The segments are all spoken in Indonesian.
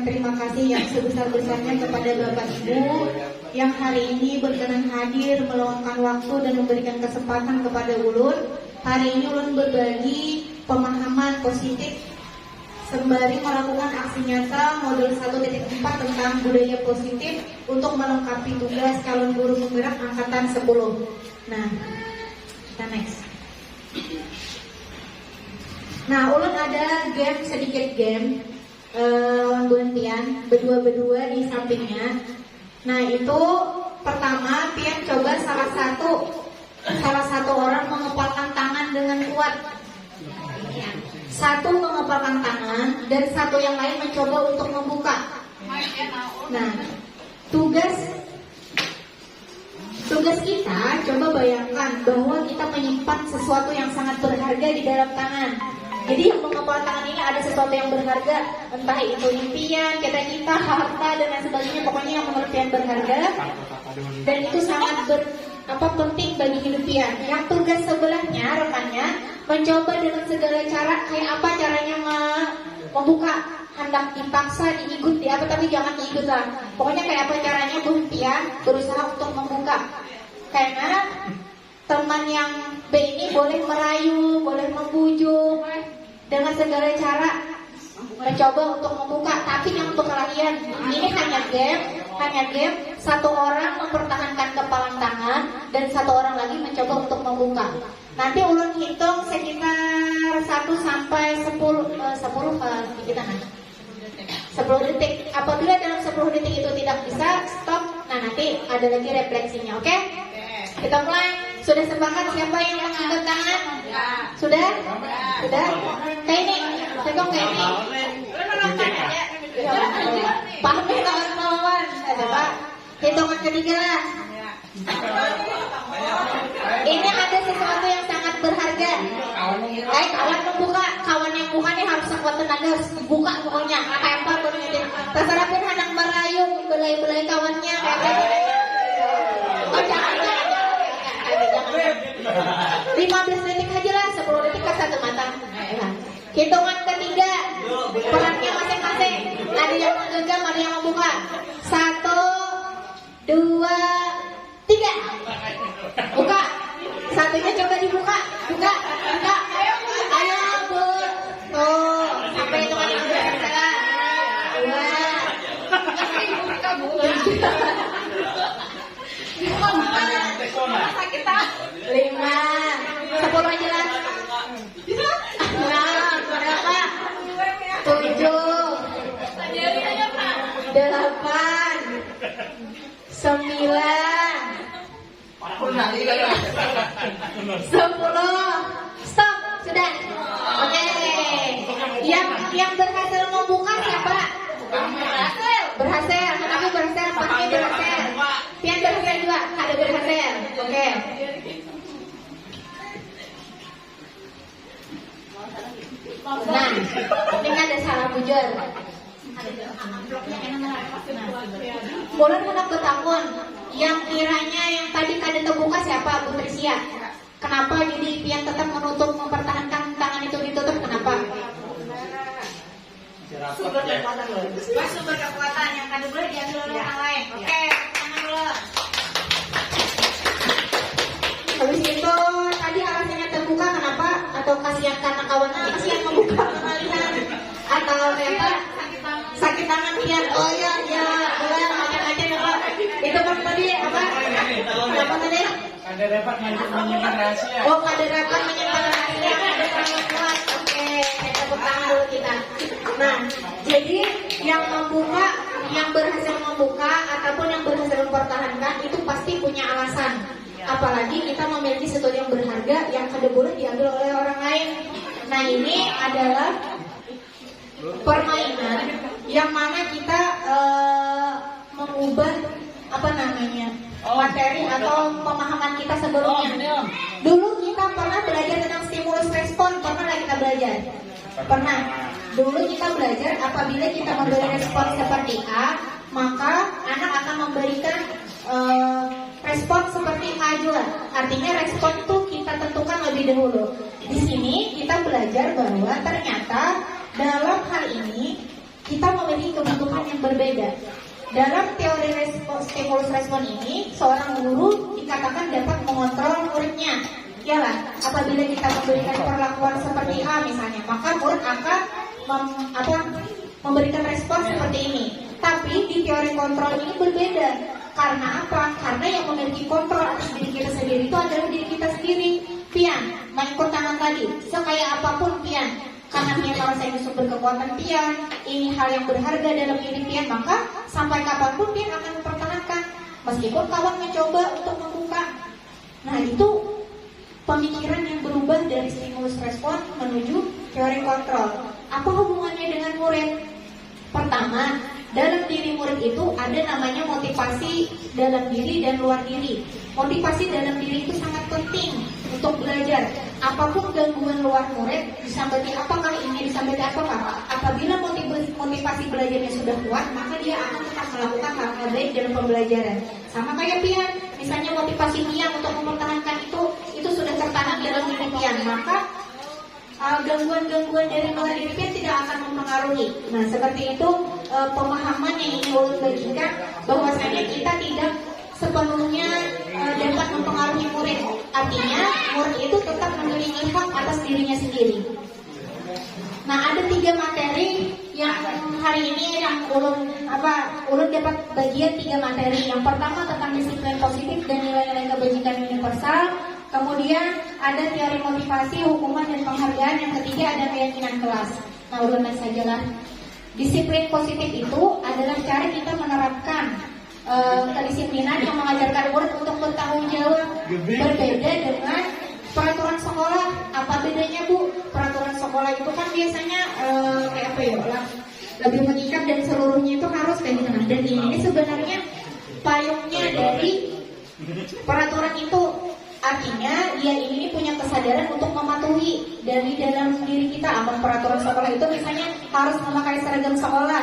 mengucapkan terima kasih yang sebesar-besarnya kepada Bapak Ibu yang hari ini berkenan hadir, meluangkan waktu dan memberikan kesempatan kepada Ulun. Hari ini Ulun berbagi pemahaman positif sembari melakukan aksi nyata modul 1.4 tentang budaya positif untuk melengkapi tugas calon guru penggerak angkatan 10. Nah, kita next. Nah, Ulun ada game, sedikit game lawan Pian, berdua-berdua di sampingnya. Nah, itu pertama Pian coba salah satu orang mengepalkan tangan dengan kuat. Satu mengepalkan tangan dan satu yang lain mencoba untuk membuka. Nah, tugas kita, coba bayangkan bahwa kita menyimpan sesuatu yang sangat berharga di dalam tangan. Jadi yang mengepal tangan ini ada sesuatu yang berharga, entah itu impian, cita-cita, harta dan lain sebagainya, pokoknya yang menurut Pian berharga. Dan itu sangat penting bagi hidup Pian. Yang tugas sebelahnya, rekannya mencoba dengan segala cara, kayak apa caranya membuka, hendak dipaksa, diikut, tapi jangan diikut lah. Pokoknya kayak apa caranya Pian berusaha untuk membuka. Karena teman yang B ini boleh merayu, boleh membujuk dengan segala cara mencoba untuk membuka, tapi yang untuk kalian ini hanya game. Satu orang mempertahankan kepalan tangan dan satu orang lagi mencoba untuk membuka. Nanti Ulun hitung sekitar 1 sampai 10 kita 10 detik. Apabila dalam 10 detik itu tidak bisa, stop. Nah, nanti ada lagi refleksinya, oke? Kita mulai. Sudah sepakat siapa yang mengangkat tangan? Sudah? Sudah? Kayak ini, tegong kayak ini. Paham ya kawan-kawan? Coba hitungan ketiga lah. Ini ada sesuatu yang sangat berharga. Kawan membuka, kawan yang buka nih harus sekuat tenaga, harus dibuka pokoknya. Kayak apa pokoknya. Terserah pun hendak merayu, belai-belai kawannya. Oh jangan. 15 detik aja lah, 10 detik kan satu mata. Hitungan ketiga, perannya masing-masing. Ada yang menggenggam, ada yang membuka. 1, 2, 3. Buka. Satunya coba dibuka. Buka. Ayo Bu. Tuh, sampai hitungan 15 salah. 2, 5, 10 aja lah. 6, berapa? 7, 8, 9, 10. Stop, sudah. Oke. Yang berhasil membuka siapa? Berhasil. Kenapa berhasil? Pasti berhasil. Pian berhasil juga. Ada berhasil. Oke. Nah, ini ada salah bujur. Boleh hendak bertakun. Yang kiranya yang tadi kada terbuka siapa? Bu Trisia. Kenapa jadi Pian tetap mempertahankan tangan itu ditutup? Kenapa? Sumber kekuatan yang kada boleh diambil oleh orang lain. Oke, tangan dulu. Habis itu tadi alasannya terbuka kenapa? Atau kasihan karena kawannya kasihan membuka pengalihan atau apa? Sakit tangan Pian. Oh ya, boleh macam-macam ya Pak. Itu kan tadi apa? Apa tadi? Ada dapat menyimpan rahasia. Oh, ada dapat menyimpan rahasia. Ada sangat kuat. Oke, tepuk tangan dulu kita. Nah, jadi yang membuka, yang berhasil membuka ataupun yang berhasil mempertahankan itu pasti punya alasan. Apalagi kita memiliki sesuatu yang berharga yang kada boleh diambil oleh orang lain. Nah, ini adalah permainan yang mana kita mengubah materi atau pemahaman kita sebelumnya. Dulu kita pernah belajar tentang stimulus respon, pernah kita belajar? Pernah. Dulu kita belajar apabila kita memberi respon seperti A, maka anak akan memberikan respon seperti A juga. Artinya respon itu kita tentukan lebih dahulu. Di sini kita belajar bahwa ternyata dalam hal ini kita memiliki kebutuhan yang berbeda. Dalam teori stimulus respon ini, seorang guru dikatakan dapat mengontrol muridnya. Yalah, apabila kita memberikan perlakuan seperti A misalnya, maka murid akan memberikan respon seperti ini. Tapi di teori kontrol ini berbeda. Karena apa? Karena yang memiliki kontrol atas diri kita sendiri itu adalah diri kita sendiri. Pian, mengikut tangan tadi, sekaya apapun Pian, karena Pian merasa ini sumber kekuatan Pian, ini hal yang berharga dalam diri Pian, maka sampai kapanpun Pian akan mempertahankan, meskipun kawan mencoba untuk membuka. Nah, itu pemikiran yang berubah dari stimulus respon menuju teori kontrol. Apa hubungannya dengan murid? Pertama, dalam diri murid itu ada namanya motivasi dalam diri dan luar diri. Motivasi dalam diri itu sangat penting untuk belajar. Apapun gangguan luar murid, disambati apakah ini, disambati apakah, apabila motivasi belajarnya sudah kuat, maka dia akan tetap melakukan hal-hal baik dalam pembelajaran. Sama kayak Pian, misalnya motivasi Pian untuk mempertahankan itu sudah tertanam dalam diri Pian, maka gangguan-gangguan dari luar diri Pian tidak akan mempengaruhi. Nah, seperti itu pemahaman yang ingin ulun bagikan, bahwasanya kita tidak sepenuhnya dapat mempengaruhi murid. Artinya murid itu tetap memiliki hak atas dirinya sendiri. Nah, ada 3 materi yang hari ini yang ulun dapat bagian 3 materi. Yang pertama tentang disiplin positif dan nilai-nilai kebajikan universal. Kemudian ada teori motivasi, hukuman dan penghargaan. Yang ketiga ada keyakinan kelas. Nah, ulun sajalah. Disiplin positif itu adalah cara kita menerapkan kedisiplinan yang mengajarkan murid untuk bertanggung jawab. Berbeda dengan peraturan sekolah. Apa bedanya, Bu? Peraturan sekolah itu kan biasanya lebih mengikat dan seluruhnya itu harus kayak gitu. Dan ini sebenarnya payungnya dari peraturan itu. Artinya dia ini punya kesadaran untuk mematuhi dari dalam diri kita. Amal peraturan sekolah itu misalnya harus memakai seragam sekolah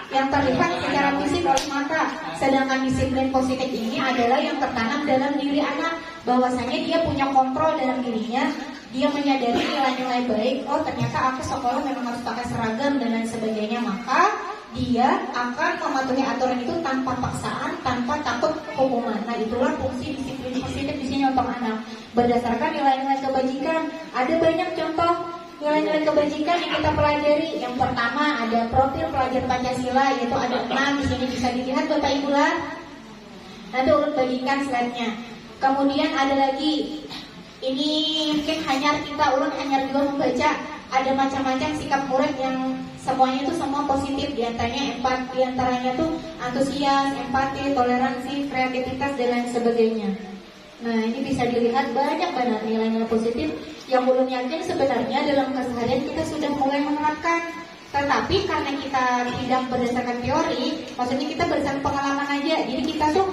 yang terlihat secara fisik oleh mata. Sedangkan disiplin positif ini adalah yang tertanam dalam diri anak, bahwasanya dia punya kontrol dalam dirinya. Dia menyadari nilai-nilai baik. Oh, ternyata aku sekolah memang harus pakai seragam dan lain sebagainya. Maka dia akan mematuhi aturan itu tanpa paksaan, tanpa takut hukuman. Nah, itulah fungsi disiplin positif di sini untuk anak. Berdasarkan nilai-nilai kebajikan, ada banyak contoh nilai-nilai kebajikan yang kita pelajari. Yang pertama ada profil pelajar Pancasila, yaitu ada 6. Di sini bisa dilihat Bapak Ibu lah. Nanti ulun bagikan slide-nya. Kemudian ada lagi, ini mungkin ulun hanya juga membaca. Ada macam-macam sikap murid yang semuanya itu semua positif. Diantaranya tuh antusias, empati, toleransi, kreativitas dan lain sebagainya. Nah, ini bisa dilihat banyak banget nilai-nilai positif yang ulun yakin sebenarnya dalam keseharian kita sudah mulai menerapkan. Tetapi karena kita tidak berdasarkan teori, maksudnya kita berdasarkan pengalaman aja. Jadi kita tuh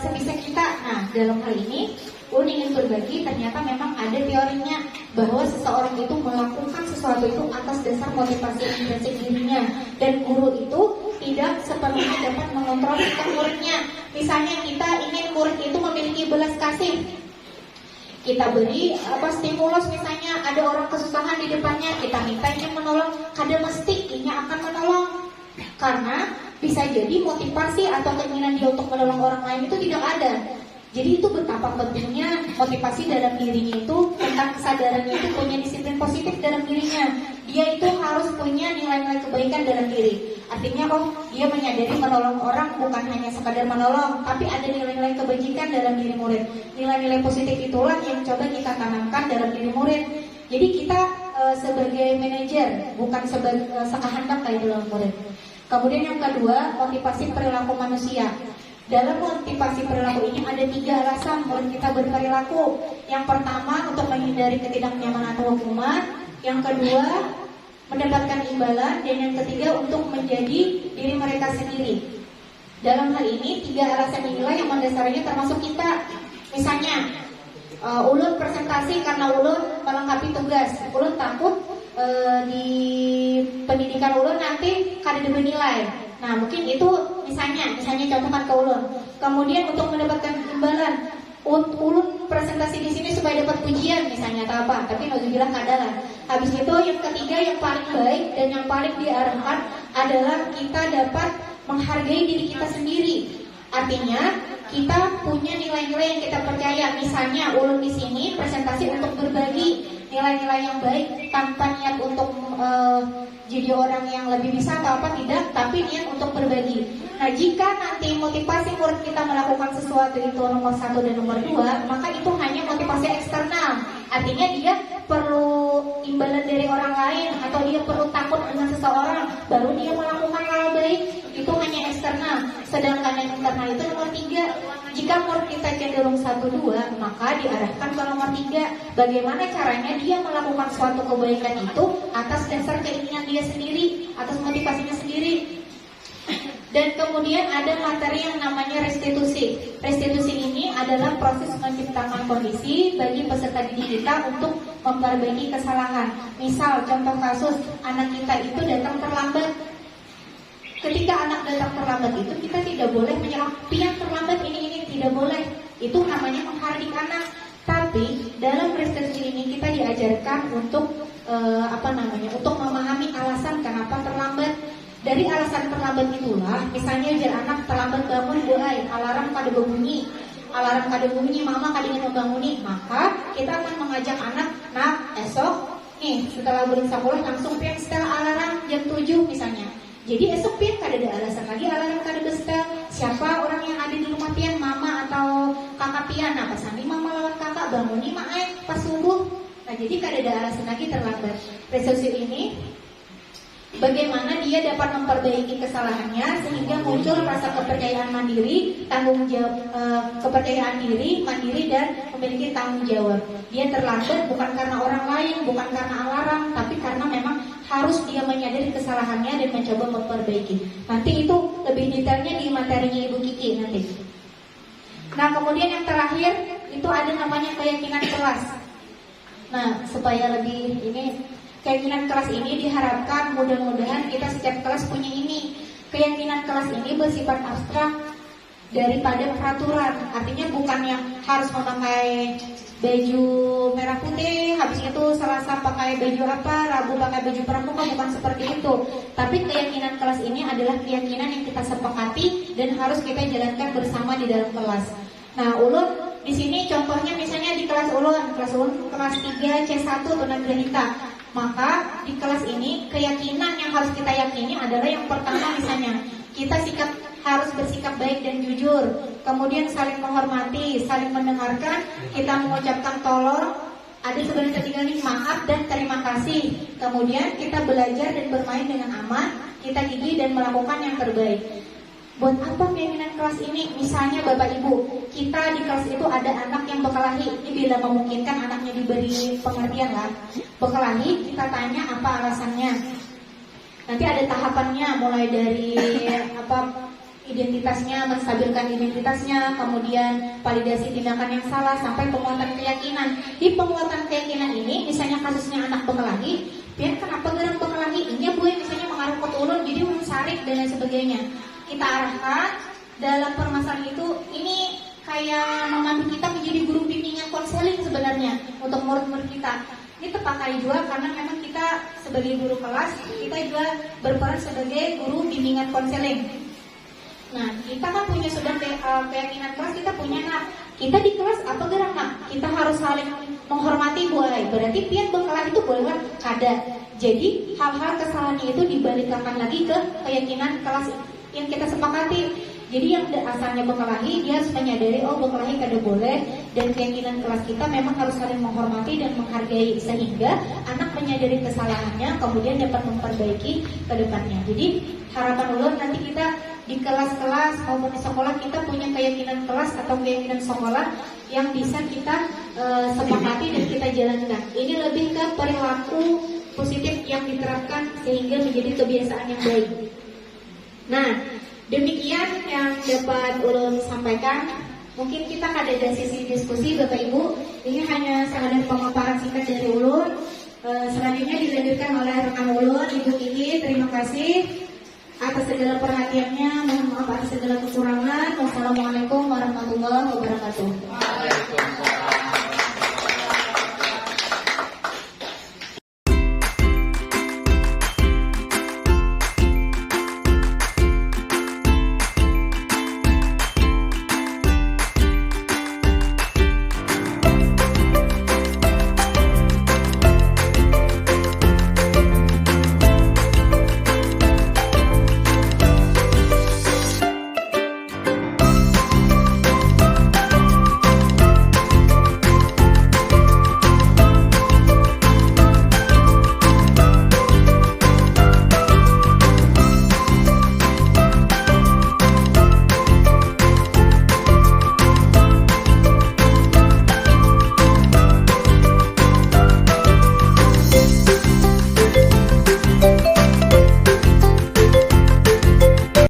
sebisa kita. Nah, dalam hal ini ulun ingin berbagi, ternyata memang ada teorinya bahwa seseorang itu melakukan sesuatu itu atas dasar motivasi intrinsik dirinya, dan guru itu tidak sepenuhnya dapat mengontrol sikap muridnya. Misalnya kita ingin murid itu memiliki belas kasih, kita beri stimulus, misalnya ada orang kesusahan di depannya, kita minta ingin menolong, kada mesti ini akan menolong, karena bisa jadi motivasi atau keinginan dia untuk menolong orang lain itu tidak ada. Jadi itu betapa pentingnya motivasi dalam dirinya itu, tentang kesadarannya itu punya disiplin positif dalam dirinya. Dia itu harus punya nilai-nilai kebaikan dalam diri. Artinya dia menyadari menolong orang bukan hanya sekadar menolong, tapi ada nilai-nilai kebajikan dalam diri murid. Nilai-nilai positif itulah yang coba kita tanamkan dalam diri murid. Jadi kita sebagai manajer, bukan sebagai sekehendak kayak dalam murid. Kemudian yang kedua, motivasi perilaku manusia. Dalam motivasi perilaku ini ada 3 alasan buat kita berperilaku. Yang pertama untuk menghindari ketidaknyamanan atau hukuman. Yang kedua mendapatkan imbalan. Dan yang ketiga untuk menjadi diri mereka sendiri. Dalam hal ini 3 alasan inilah yang mendasarinya termasuk kita. Misalnya ulun presentasi karena ulun melengkapi tugas. Ulun takut di pendidikan ulun nanti kada bernilai. Nah, mungkin itu misalnya contohkan ke ulun. Kemudian untuk mendapatkan imbalan, ulun presentasi di sini supaya dapat pujian misalnya atau apa. Tapi nauzubillah kada lah. Habis itu yang ketiga yang paling baik dan yang paling diarahkan adalah kita dapat menghargai diri kita sendiri. Artinya kita punya nilai-nilai yang kita percaya. Misalnya ulun di sini presentasi untuk berbagi nilai-nilai yang baik tanpa niat untuk jadi orang yang lebih bisa atau apa, tidak, tapi niat untuk berbagi. Nah, jika nanti motivasi murid kita melakukan sesuatu itu nomor 1 dan nomor 2, maka itu hanya motivasi eksternal. Artinya dia perlu imbalan dari orang lain atau dia perlu takut dengan seseorang baru dia melakukan hal baik, itu hanya eksternal. Sedangkan yang internal itu nomor 3. Jika murid kita cenderung 1-2, maka diarahkan ke nomor 3. Bagaimana caranya dia melakukan suatu kebaikan itu atas dasar keinginan dia sendiri, atas motivasinya sendiri. Dan kemudian ada materi yang namanya restitusi. Restitusi ini adalah proses menciptakan kondisi bagi peserta didik kita untuk memperbaiki kesalahan. Misal contoh kasus, anak kita itu datang terlambat. Ketika anak datang terlambat itu kita tidak boleh menyerang, pian terlambat ini tidak boleh. Itu namanya menghardik anak. Tapi dalam restitusi ini kita diajarkan untuk untuk memahami alasan kenapa terlambat. Dari alasan terlambat itulah, misalnya biar anak terlambat bangun, boy, alarm kada berbunyi, mama kada ingin membanguni, maka kita akan mengajak anak, nah esok nih setelah balik sekolah langsung pian setel alarm jam 7 misalnya. Jadi esok pian kada ada alasan lagi alarm kada bestel. Siapa orang yang ada di rumah pian, mama atau kakak pian, nah pas nanti mama lawan kakak banguni mae pas subuh. Nah jadi kada ada alasan lagi terlambat. Restitusi ini bagaimana dia dapat memperbaiki kesalahannya sehingga muncul rasa kepercayaan mandiri, tanggung jawab, kepercayaan diri, mandiri dan memiliki tanggung jawab. Dia terlambat bukan karena orang lain, bukan karena alarm, tapi karena memang harus dia menyadari kesalahannya dan mencoba memperbaiki. Nanti itu lebih detailnya di materinya Ibu Kiki nanti. Nah, kemudian yang terakhir itu ada namanya keyakinan kelas. Nah, supaya lebih ini, keyakinan kelas ini diharapkan mudah-mudahan kita setiap kelas punya ini. Keyakinan kelas ini bersifat abstrak daripada peraturan. Artinya bukan yang harus memakai baju merah putih, habis itu Selasa pakai baju apa, Rabu pakai baju pramuka, bukan seperti itu. Tapi keyakinan kelas ini adalah keyakinan yang kita sepakati dan harus kita jalankan bersama di dalam kelas. Nah, ulun di sini contohnya misalnya di kelas ulun kelas 3 C1 tunagrahita. Maka di kelas ini keyakinan yang harus kita yakini adalah yang pertama misalnya kita harus bersikap baik dan jujur, kemudian saling menghormati, saling mendengarkan, kita mengucapkan tolong, ada sebenarnya ketiga nih maaf dan terima kasih, kemudian kita belajar dan bermain dengan aman, kita gigih dan melakukan yang terbaik. Buat apa keyakinan kelas ini? Misalnya Bapak Ibu, kita di kelas itu ada anak yang bekelahi. Ini bila memungkinkan anaknya diberi pengertian lah. Bekelahi, kita tanya apa alasannya. Nanti ada tahapannya, mulai dari identitasnya, menstabilkan identitasnya, kemudian validasi tindakan yang salah, sampai penguatan keyakinan. Di penguatan keyakinan ini, misalnya kasusnya anak bekelahi, biar kenapa gerang bekelahi? Ini Bu misalnya mengarah ke ulun, jadi sarik dan lain sebagainya. Kita arahkan dalam permasalahan itu, ini kayak memandu kita menjadi guru bimbingan konseling sebenarnya untuk murid-murid kita. Ini terpakai juga karena memang kita sebagai guru kelas, kita juga berperan sebagai guru bimbingan konseling. Nah, kita kan punya sudah keyakinan kelas, kita punya kita di kelas apa gerak kita harus saling menghormati buai. Berarti pian bengkelah itu boleh kada. Jadi hal-hal kesalahannya itu dibalikkan lagi ke keyakinan kelas yang kita sepakati. Jadi yang asalnya bekelahi, dia harus menyadari bekelahi kada boleh, dan keyakinan kelas kita memang harus saling menghormati dan menghargai sehingga anak menyadari kesalahannya kemudian dapat memperbaiki ke depannya. Jadi harapan ulun nanti kita di kelas-kelas maupun di sekolah kita punya keyakinan kelas atau keyakinan sekolah yang bisa kita sepakati dan kita jalankan. Ini lebih ke perilaku positif yang diterapkan sehingga menjadi kebiasaan yang baik. Nah, demikian yang dapat ulun sampaikan. Mungkin kita ada sesi diskusi Bapak Ibu. Ini hanya sekadar pemaparan singkat dari ulun. Selanjutnya dilanjutkan oleh rekan ulun Ibu Kiki. Terima kasih atas segala perhatiannya. Mohon maaf atas segala kekurangan. Wassalamualaikum warahmatullahi wabarakatuh.